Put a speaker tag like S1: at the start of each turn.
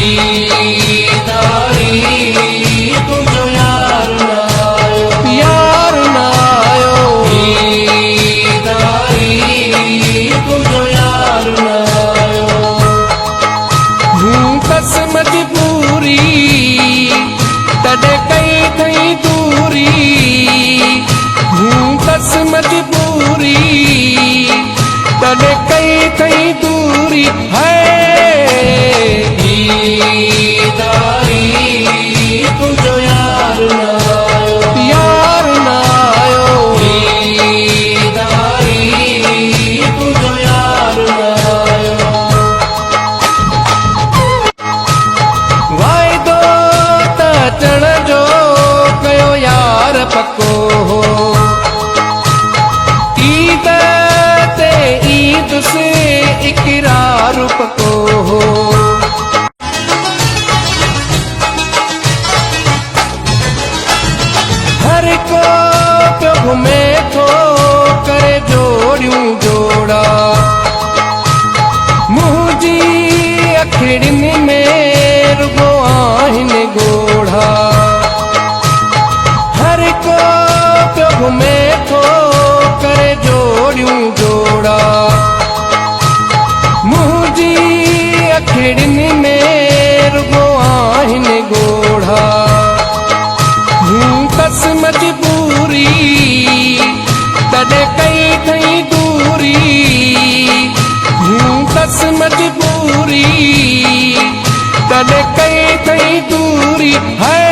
S1: दीदारी तुझो यार ना आयो,
S2: यार ना आयो,
S1: दीदारी तुझो यार ना आयो।
S2: हूँ कस मजबूरी तॾे कई थई दूरी, हूँ कस मजबूरी तॾे कई थई दूरी है।
S1: दीदारी तुझो यार ना आयो,
S2: यार ना आयो,
S1: दीदारी तुझो यार ना आयो।
S2: वाइदो त अचण जो कयो यार पको हो, ईद ते ईद से इकरार पको हो। हर को पियो घुमे थो करे जोड़ियूं जोड़ा, मुंहिंजी अखिड़ियुनि में रुगो आहिनि गोढ़ा। हर को पियो घुमे थो करे जोड़ियूं जोड़ा, मुंहिंजी अखिड़ियुनि में रुगो आहिनि गोढ़ा। हूँ कस मजबूरी तॾे कई थई दूरी, हूँ कस मजबूरी तॾे कई थई दूरी है।